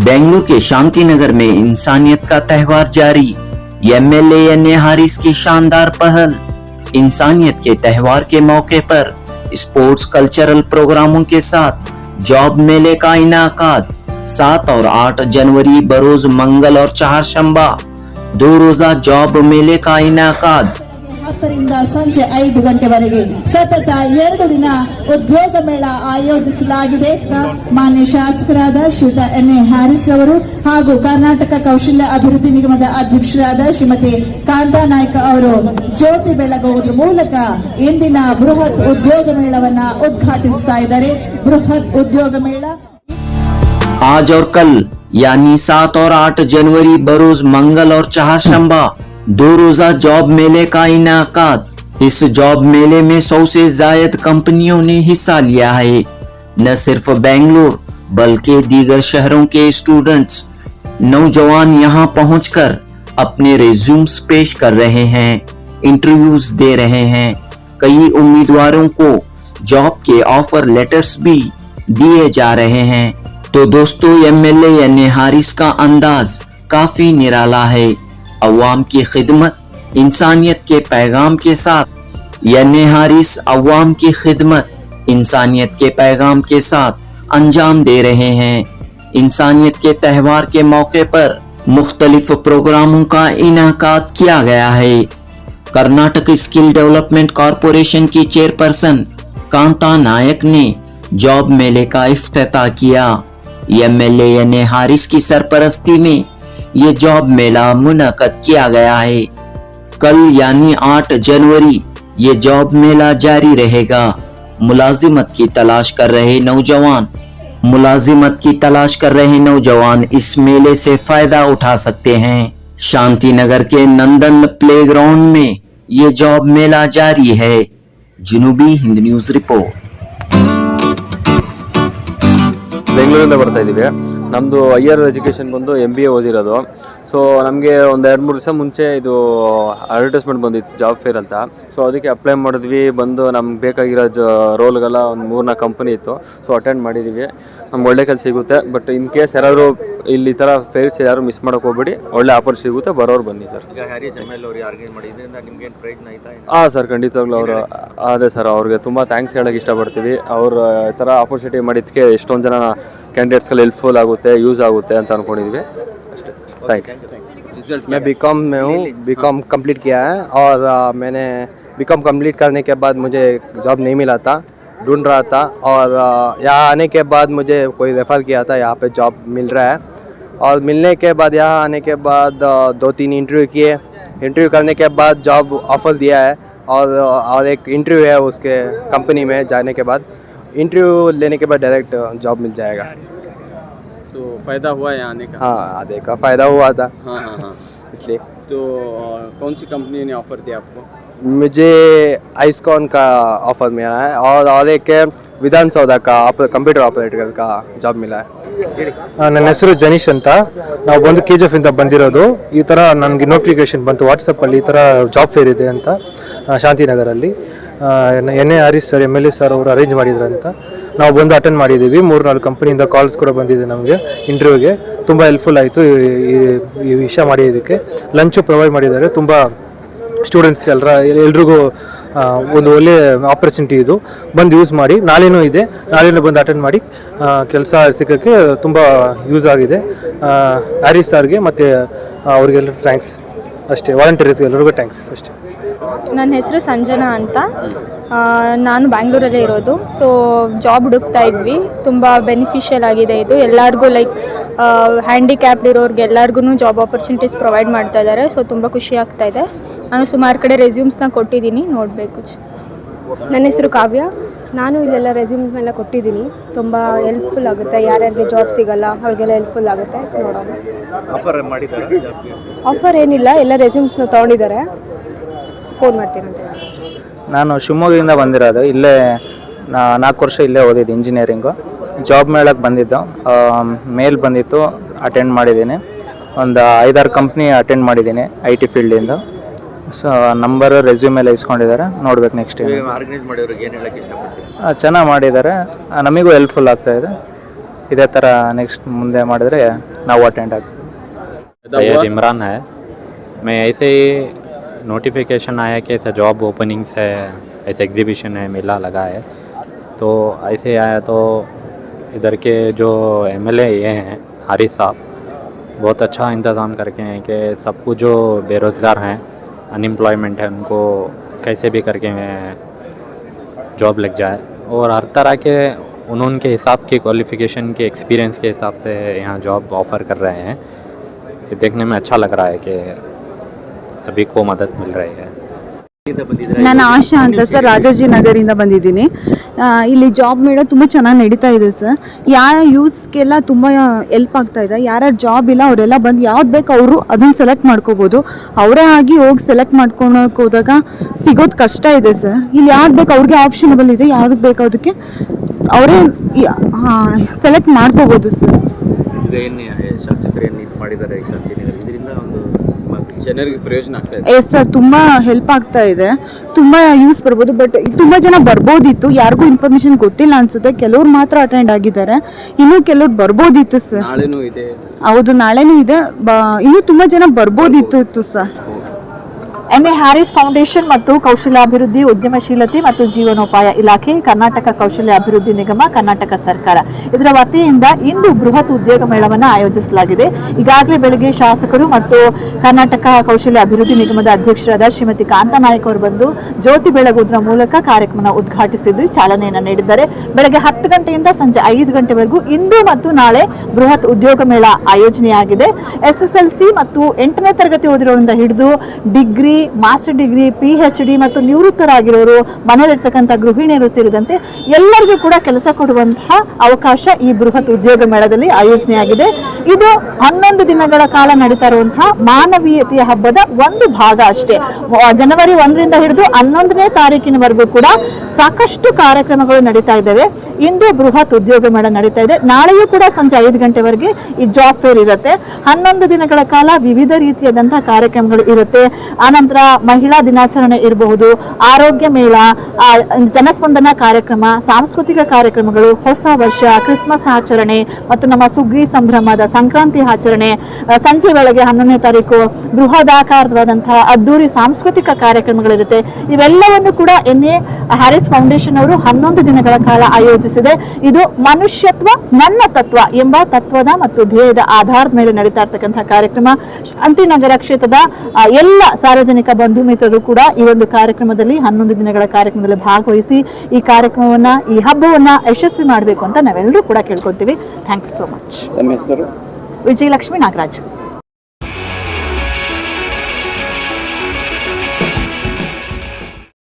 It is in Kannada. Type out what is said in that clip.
बेंगलुरु के शांति नगर में इंसानियत का त्योहार जारी। एमएलए एन ए हारिस की शानदार पहल। इंसानियत के त्योहार के मौके पर स्पोर्ट्स कल्चरल प्रोग्रामों के साथ जॉब मेले का इनाकाद। 7 और 8 जनवरी बरोज मंगल और चारशंबा 2 रोजा जॉब मेले का इनाकाद। 10ರಿಂದ ಸಂಜೆ 5 ಗಂಟೆವರೆಗೆ ಸತತ 2 ದಿನ ಉದ್ಯೋಗ ಮೇಳ ಆಯೋಜಿಸಲಾಗಿದೆ. ಮಾನ್ಯ ಶಾಸಕರಾದ ಶ್ರೀಯುತ ಎನ್ ಎ ಹ್ಯಾರಿಸ್ ಅವರು ಹಾಗೂ ಕರ್ನಾಟಕ ಕೌಶಲ್ಯ ಅಭಿವೃದ್ಧಿ ನಿಗಮದ ಅಧ್ಯಕ್ಷರಾದ ಶ್ರೀಮತಿ ಕಾಂತಾ ನಾಯ್ಕ ಅವರು ಜ್ಯೋತಿ ಬೆಳಗುವುದರ ಮೂಲಕ ಇಂದಿನ ಬೃಹತ್ ಉದ್ಯೋಗ ಮೇಳವನ್ನ ಉದ್ಘಾಟಿಸ್ತಾ ಇದ್ದಾರೆ. ಬೃಹತ್ ಉದ್ಯೋಗ ಮೇಳ आज और कल यानी 7 और 8 जनवरी बरोज मंगल और चारशंबा 2 रोजा जॉब मेले का इनाकाद। इस जॉब मेले में 100 से जायद कंपनियों ने हिस्सा लिया है। न सिर्फ बेंगलुरु बल्कि दीगर शहरों के स्टूडेंट्स नौजवान यहां पहुंचकर अपने रिज्यूम्स पेश कर रहे हैं, इंटरव्यूज दे रहे हैं। कई उम्मीदवारों को जॉब के ऑफर लेटर्स भी दिए जा रहे हैं। तो दोस्तों, एमएलए एन ए हारिस का अंदाज काफी निराला है। अवाम की खिदमत इंसानियत के पैगाम के साथ एन ए हारिस अवाम की खिदमत इंसानियत के पैगाम के साथ अंजाम दे रहे हैं। इंसानियत के त्योहार के मौके पर मुख्तलिफ प्रोग्रामों का इनाकाद किया गया है। कर्नाटक स्किल डेवलपमेंट कॉरपोरेशन की चेयरपर्सन कांता नायक ने जॉब मेले का इफ्तिताह किया। एमएलए एन ए हारिस की सरपरस्ती में ये जॉब मेला मुनक्कद किया गया है। कल यानी 8 जनवरी ये जॉब मेला जारी रहेगा। मुलाजिमत की तलाश कर रहे नौजवान इस मेले से फायदा उठा सकते हैं। शांति नगर के नंदन प्लेग्राउंड में ये जॉब मेला जारी है। जनूबी हिंद न्यूज रिपोर्ट। ಬೆಂಗಳೂರಿಂದ ಬರ್ತಾ ಇದ್ದೀವಿ. ನಮ್ಮದು ಹೈಯರ್ ಎಜುಕೇಷನ್ ಬಂದು MBA ಓದಿರೋದು. ಸೊ ನಮಗೆ ಒಂದು 2-3 ದಿವಸ ಮುಂಚೆ ಇದು ಅಡ್ವರ್ಟೈಸ್ಮೆಂಟ್ ಬಂದಿತ್ತು ಜಾಬ್ ಫೇರ್ ಅಂತ. ಸೊ ಅದಕ್ಕೆ ಅಪ್ಲೈ ಮಾಡಿದ್ವಿ. ಬಂದು ನಮ್ಗೆ ಬೇಕಾಗಿರೋ ರೋಲ್ಗೆಲ್ಲ ಒಂದು 3-4 ಕಂಪನಿ ಇತ್ತು. ಸೊ ಅಟೆಂಡ್ ಮಾಡಿದ್ದೀವಿ. ನಮ್ಗೆ ಒಳ್ಳೆ ಕೆಲಸ ಸಿಗುತ್ತೆ. ಬಟ್ ಇನ್ ಕೇಸ್ ಯಾರಾದರೂ ಇಲ್ಲಿ ಈ ಥರ ಫೇರ್ಸ್ ಯಾರು ಮಿಸ್ ಮಾಡೋಕೆ ಹೋಗ್ಬೇಡಿ, ಒಳ್ಳೆ ಆಫರ್ ಸಿಗುತ್ತೆ, ಬರೋರು ಬನ್ನಿ ಸರ್. ಹಾಂ ಸರ್, ಖಂಡಿತವಾಗ್ಲೂ ಅವರು ಅದೇ ಸರ್, ಅವ್ರಿಗೆ ತುಂಬ ಥ್ಯಾಂಕ್ಸ್ ಹೇಳೋಕ್ಕೆ ಇಷ್ಟಪಡ್ತೀವಿ. ಅವ್ರು ಈ ಥರ ಆಪರ್ಚುನಿಟಿ ಮಾಡಿದ್ದಕ್ಕೆ ಎಷ್ಟೊಂದು ಜನ कैंडिडेट्सಗಳು हेल्पफुल आगुते यूज़ आगुते ಅಂತ ಅನ್ಕೊಂಡಿದ್ದೀವಿ ಅಷ್ಟೇ. Thank you. मैं बीकॉम में हूँ, बीकॉम कंप्लीट किया है और मैंने बीकॉम कंप्लीट करने के बाद मुझे जॉब नहीं मिला था, ढूंढ रहा था और यहाँ आने के बाद मुझे कोई रेफ़र किया था, यहाँ पे जॉब मिल रहा है। और मिलने के बाद यहाँ आने के बाद 2-3 इंटरव्यू किए, इंटरव्यू करने के बाद जॉब ऑफ़र दिया है और एक इंटरव्यू है उसके कंपनी में जाने के बाद इंटरव्यू लेने के बाद डायरेक्ट जॉब मिल जाएगा। तो फ़ायदा हुआ है आने का? हाँ, आने का फ़ायदा हुआ था। हाँ। इसलिए तो कौन सी कंपनी ने ऑफ़र दिया आपको? मुझे आइसकॉन का ऑफ़र मिला है और एक विधानसौधा का कंप्यूटर ऑपरेटर का जॉब मिला है। ನನ್ನ ಹೆಸರು ಜನೀಶ್ ಅಂತ. ನಾವು ಬಂದು KGF ಇಂದ ಬಂದಿರೋದು. ಈ ಥರ ನನಗೆ ನೋಟಿಫಿಕೇಶನ್ ಬಂತು ವಾಟ್ಸಪ್ಪಲ್ಲಿ, ಈ ಥರ ಜಾಬ್ ಫೇರ್ ಇದೆ ಅಂತ ಶಾಂತಿನಗರಲ್ಲಿ. N A Haris sir MLA sir ಅವರು ಅರೇಂಜ್ ಮಾಡಿದ್ರಂತ ನಾವು ಬಂದು ಅಟೆಂಡ್ ಮಾಡಿದ್ದೀವಿ. 3-4 ಕಂಪನಿಯಿಂದ ಕಾಲ್ಸ್ ಕೂಡ ಬಂದಿದೆ ನಮಗೆ ಇಂಟರ್ವ್ಯೂಗೆ. ತುಂಬ ಹೆಲ್ಪ್ಫುಲ್ ಆಯಿತು ಈ ವಿಷಯ ಮಾಡಿದ್ದಕ್ಕೆ. ಲಂಚು ಪ್ರೊವೈಡ್ ಮಾಡಿದ್ದಾರೆ. ತುಂಬ ಸ್ಟೂಡೆಂಟ್ಸ್ಗೆಲ್ಲರ ಎಲ್ರಿಗೂ ಒಂದು ಒಳ್ಳೆ ಆಪರ್ಚುನಿಟಿ ಇದು. ಬಂದು ಯೂಸ್ ಮಾಡಿ. ನಾಳೆನೂ ಇದೆ, ನಾಳೆನೂ ಬಂದು ಅಟೆಂಡ್ ಮಾಡಿ ಕೆಲಸ ಸಿಗೋಕ್ಕೆ ತುಂಬ ಯೂಸ್ ಆಗಿದೆ. ಹ್ಯಾರಿಸ್ ಸರ್ಗೆ ಮತ್ತು ಅವ್ರಿಗೆಲ್ಲ ಥ್ಯಾಂಕ್ಸ್ ಅಷ್ಟೇ. ವಾಲಂಟಿಯರ್ಸ್ಗೆ ಎಲ್ಲರಿಗೂ ಥ್ಯಾಂಕ್ಸ್ ಅಷ್ಟೇ. ನನ್ನ ಹೆಸರು ಸಂಜನಾ ಅಂತ. ನಾನು ಬ್ಯಾಂಗ್ಳೂರಲ್ಲೇ ಇರೋದು. ಸೊ ಜಾಬ್ ಹುಡುಕ್ತಾ ಇದ್ವಿ. ತುಂಬ ಬೆನಿಫಿಷಿಯಲ್ ಆಗಿದೆ ಇದು. ಎಲ್ಲರಿಗೂ ಲೈಕ್ ಹ್ಯಾಂಡಿಕ್ಯಾಪ್ಡ್ ಇರೋರಿಗೆ ಎಲ್ಲರಿಗೂ ಜಾಬ್ ಆಪರ್ಚುನಿಟೀಸ್ ಪ್ರೊವೈಡ್ ಮಾಡ್ತಾ ಇದ್ದಾರೆ. ಸೊ ತುಂಬ ಖುಷಿ ಆಗ್ತಾ ಇದೆ. ನಾನು ಸುಮಾರು ಕಡೆ ರೆಸ್ಯೂಮ್ಸ್ನ ಕೊಟ್ಟಿದ್ದೀನಿ, ನೋಡಬೇಕು. ನನ್ನ ಹೆಸರು ಕಾವ್ಯ. ನಾನು ಇಲ್ಲೆಲ್ಲ ರೆಸ್ಯೂಮ್ನೆಲ್ಲ ಕೊಟ್ಟಿದ್ದೀನಿ. ತುಂಬ ಹೆಲ್ಪ್ಫುಲ್ ಆಗುತ್ತೆ. ಯಾರ್ಯಾರಿಗೆ ಜಾಬ್ ಸಿಗಲ್ಲ ಅವ್ರಿಗೆಲ್ಲ ಹೆಲ್ಪ್ಫುಲ್ ಆಗುತ್ತೆ. ನೋಡೋಣ. ಆಫರ್ ಏನಿಲ್ಲ, ಎಲ್ಲ ರೆಸ್ಯೂಮ್ಸ್ನ ತೊಗೊಂಡಿದ್ದಾರೆ. ಫೋನ್ ಮಾಡ್ತೀನಿ ಅಂತ. ನಾನು ಶಿವಮೊಗ್ಗದಿಂದ ಬಂದಿರೋದು. ಇಲ್ಲೇ 4 ವರ್ಷ ಇಲ್ಲೇ ಓದಿದ್ದು ಇಂಜಿನಿಯರಿಂಗು. ಜಾಬ್ ಮೇಳಕ್ಕೆ ಬಂದಿದ್ದು, ಮೇಲ್ ಬಂದಿತ್ತು, ಅಟೆಂಡ್ ಮಾಡಿದ್ದೀನಿ. ಒಂದು 5-6 ಕಂಪ್ನಿ ಅಟೆಂಡ್ ಮಾಡಿದ್ದೀನಿ IT ಫೀಲ್ಡಿಂದ. ಸೊ ನಂಬರ್ ರೆಸ್ಯೂಮ್ ಎಲ್ಲ ಇಸ್ಕೊಂಡಿದ್ದಾರೆ, ನೋಡ್ಬೇಕು ನೆಕ್ಸ್ಟ್ ಚೆನ್ನಾಗಿ ಮಾಡಿದ್ದಾರೆ. ನಮಗೂ ಹೆಲ್ಪ್ಫುಲ್ ಆಗ್ತಾಯಿದೆ. ಇದೇ ಥರ ನೆಕ್ಸ್ಟ್ ಮುಂದೆ ಮಾಡಿದರೆ ನಾವು ಅಟೆಂಡ್ ಆಗ್ತೀವಿ. सैयद इमरान है. मैं ऐसे ही नोटिफिकेशन आया कि ऐसा जॉब ओपनिंग्स है, ऐसे एग्जीबिशन है, मेला लगा है, तो ऐसे आया. तो इधर के जो MLA ये हैं हारिस साहब बहुत अच्छा इंतज़ाम करके हैं कि सबको जो बेरोज़गार हैं, अनएम्प्लॉयमेंट है, उनको कैसे भी करके जॉब लग जाए. और हर तरह के उनके हिसाब की क्वालिफ़िकेशन के एक्सपीरियंस के हिसाब से यहाँ जॉब ऑफ़र कर रहे हैं. ये देखने में अच्छा लग रहा है कि सभी को मदद मिल रही है. ನಾನು ಆಶಾ ಅಂತ ಸರ್, ರಾಜಾಜಿನಗರಿಂದ ಬಂದಿದ್ದೀನಿ. ಇಲ್ಲಿ ಜಾಬ್ ಮೇಳ ತುಂಬ ಚೆನ್ನಾಗಿ ನಡೀತಾ ಇದೆ ಸರ್. ಯಾವ ಯೂಸ್ಗೆಲ್ಲ ತುಂಬ ಹೆಲ್ಪ್ ಆಗ್ತಾ ಇದೆ. ಯಾರ್ಯಾರು ಜಾಬ್ ಇಲ್ಲ ಅವರೆಲ್ಲ ಬಂದು ಯಾವ್ದು ಬೇಕು ಅವರು ಅದನ್ನು ಸೆಲೆಕ್ಟ್ ಮಾಡ್ಕೋಬೋದು. ಅವರೇ ಆಗಿ ಹೋಗಿ ಸೆಲೆಕ್ಟ್ ಮಾಡ್ಕೊಳಕ್ಕೆ ಹೋದಾಗ ಸಿಗೋದು ಕಷ್ಟ ಇದೆ ಸರ್. ಇಲ್ಲಿ ಯಾವ್ದು ಬೇಕು ಅವ್ರಿಗೆ ಆಪ್ಷನಬಲ್ ಇದೆ, ಯಾವುದಕ್ಕೆ ಬೇಕು ಅದಕ್ಕೆ ಅವರೇ ಸೆಲೆಕ್ಟ್ ಮಾಡ್ಕೋಬೋದು ಸರ್. ಶಾಸಕರು ಏನು ಮಾಡಿದ್ದಾರೆ ಶಾಂತಿನಗರ, ಇದರಿಂದ ಒಂದು ಜನರಿಗೆ ಪ್ರಯೋಜನ ಆಗ್ತಾ ಇದೆ. ಎಸ್ ಸರ್, ತುಂಬ ಹೆಲ್ಪ್ ಆಗ್ತಾ ಇದೆ, ತುಂಬ ಯೂಸ್ ಬರ್ಬೋದು. ಬಟ್ ತುಂಬ ಜನ ಬರ್ಬೋದಿತ್ತು, ಯಾರಿಗೂ ಇನ್ಫಾರ್ಮೇಶನ್ ಗೊತ್ತಿಲ್ಲ ಅನ್ಸುತ್ತೆ. ಕೆಲವ್ರು ಮಾತ್ರ ಅಟೆಂಡ್ ಆಗಿದ್ದಾರೆ, ಇನ್ನೂ ಕೆಲವ್ರು ಬರ್ಬೋದಿತ್ತು ಸರ್. ನಾಳೆನೂ ಇದೆ. ಹೌದು, ನಾಳೆನೂ ಇದೆ. ಇನ್ನೂ ತುಂಬ ಜನ ಬರ್ಬೋದಿತ್ತು ಸರ್. MA ಹ್ಯಾರಿಸ್ ಫೌಂಡೇಶನ್ ಮತ್ತು ಕೌಶಲ್ಯಾಭಿವೃದ್ಧಿ, ಉದ್ಯಮಶೀಲತೆ ಮತ್ತು ಜೀವನೋಪಾಯ ಇಲಾಖೆ, ಕರ್ನಾಟಕ ಕೌಶಲ್ಯ ಅಭಿವೃದ್ಧಿ ನಿಗಮ, ಕರ್ನಾಟಕ ಸರ್ಕಾರ ಇದರ ವತಿಯಿಂದ ಇಂದು ಬೃಹತ್ ಉದ್ಯೋಗ ಮೇಳವನ್ನು ಆಯೋಜಿಸಲಾಗಿದೆ. ಈಗಾಗಲೇ ಬೆಳಗ್ಗೆ ಶಾಸಕರು ಮತ್ತು ಕರ್ನಾಟಕ ಕೌಶಲ್ಯ ಅಭಿವೃದ್ಧಿ ನಿಗಮದ ಅಧ್ಯಕ್ಷರಾದ ಶ್ರೀಮತಿ ಕಾಂತಾ ನಾಯಕ್ ಅವರು ಬಂದು ಜ್ಯೋತಿ ಬೆಳಗುವುದರ ಮೂಲಕ ಕಾರ್ಯಕ್ರಮ ಉದ್ಘಾಟಿಸಿದ್ದು ಚಾಲನೆಯನ್ನು ನೀಡಿದ್ದಾರೆ. ಬೆಳಗ್ಗೆ 10 ಗಂಟೆಯಿಂದ ಸಂಜೆ 5 ಗಂಟೆವರೆಗೂ ಇಂದು ಮತ್ತು ನಾಳೆ ಬೃಹತ್ ಉದ್ಯೋಗ ಮೇಳ ಆಯೋಜನೆಯಾಗಿದೆ. SSLC ಮತ್ತು 8ನೇ ತರಗತಿ ಓದಿರೋರಿಂದ ಹಿಡಿದು ಡಿಗ್ರಿ, ಮಾಸ್ಟರ್ ಡಿಗ್ರಿ, PhD ಮತ್ತು ನಿವೃತ್ತರಾಗಿರೋರು, ಮನೆಯಲ್ಲಿರ್ತಕ್ಕಂಥ ಗೃಹಿಣಿಯರು ಸೇರಿದಂತೆ ಎಲ್ಲರಿಗೂ ಕೂಡ ಕೆಲಸ ಕೊಡುವಂತಹ ಅವಕಾಶ ಈ ಬೃಹತ್ ಉದ್ಯೋಗ ಮೇಳದಲ್ಲಿ ಆಯೋಜನೆಯಾಗಿದೆ. ಇದು 11 ದಿನಗಳ ಕಾಲ ನಡೀತಾ ಇರುವಂತಹ ಮಾನವೀಯತೆಯ ಹಬ್ಬದ ಒಂದು ಭಾಗ ಅಷ್ಟೇ. ಜನವರಿ 1ರಿಂದ ಹಿಡಿದು 11ನೇ ತಾರೀಕಿನವರೆಗೂ ಕೂಡ ಸಾಕಷ್ಟು ಕಾರ್ಯಕ್ರಮಗಳು ನಡೀತಾ ಇದ್ದಾವೆ. ಇಂದು ಬೃಹತ್ ಉದ್ಯೋಗ ಮೇಳ ನಡೀತಾ ಇದೆ. ನಾಳೆಯೂ ಕೂಡ ಸಂಜೆ 5 ಗಂಟೆವರೆಗೆ ಈ ಜಾಬ್ ಫೇರ್ ಇರುತ್ತೆ. 11 ದಿನಗಳ ಕಾಲ ವಿವಿಧ ರೀತಿಯಾದಂತಹ ಕಾರ್ಯಕ್ರಮಗಳು ಇರುತ್ತೆ. ಆನಂತರ ಮಹಿಳಾ ದಿನಾಚರಣೆ ಇರಬಹುದು, ಆರೋಗ್ಯ ಮೇಳ, ಜನಸ್ಪಂದನ ಕಾರ್ಯಕ್ರಮ, ಸಾಂಸ್ಕೃತಿಕ ಕಾರ್ಯಕ್ರಮಗಳು, ಹೊಸ ವರ್ಷ, ಕ್ರಿಸ್ಮಸ್ ಆಚರಣೆ ಮತ್ತು ನಮ್ಮ ಸುಗ್ಗಿ ಸಂಭ್ರಮದ ಸಂಕ್ರಾಂತಿ ಆಚರಣೆ, ಸಂಜೆ ವೇಳೆಗೆ 11ನೇ ತಾರೀಕು ಬೃಹದಾಕಾರವಾದಂತಹ ಅದ್ದೂರಿ ಸಾಂಸ್ಕೃತಿಕ ಕಾರ್ಯಕ್ರಮಗಳಿರುತ್ತೆ. ಇವೆಲ್ಲವನ್ನು ಕೂಡ MA ಹ್ಯಾರಿಸ್ ಫೌಂಡೇಶನ್ ಅವರು 11 ದಿನಗಳ ಕಾಲ ಆಯೋಜಿಸಿದೆ. ಇದು ಮನುಷ್ಯತ್ವ ನನ್ನ ತತ್ವ ಎಂಬ ತತ್ವದ ಮತ್ತು ಧ್ಯೇಯದ ಆಧಾರದ ಮೇಲೆ ನಡೀತಾ ಇರ್ತಕ್ಕಂತಹ ಕಾರ್ಯಕ್ರಮ. ಶಾಂತಿನಗರ ಕ್ಷೇತ್ರದ ಎಲ್ಲ ಸಾರ್ವಜನಿಕ ಬಂಧು ಮಿತ್ರರು ಕೂಡ ಈ ಒಂದು ಕಾರ್ಯಕ್ರಮದಲ್ಲಿ 11 ದಿನಗಳ ಕಾರ್ಯಕ್ರಮದಲ್ಲಿ ಭಾಗವಹಿಸಿ ಈ ಕಾರ್ಯಕ್ರಮವನ್ನ, ಈ ಹಬ್ಬವನ್ನ ಯಶಸ್ವಿ ಮಾಡಬೇಕು ಅಂತ ನಾವೆಲ್ಲರೂ ಕೂಡ ಕೇಳ್ಕೊತೀವಿ. Thank you so much. ತಮ್ಮ ಹೆಸರು? ವಿಜಯಲಕ್ಷ್ಮಿ ನಾಗರಾಜ್.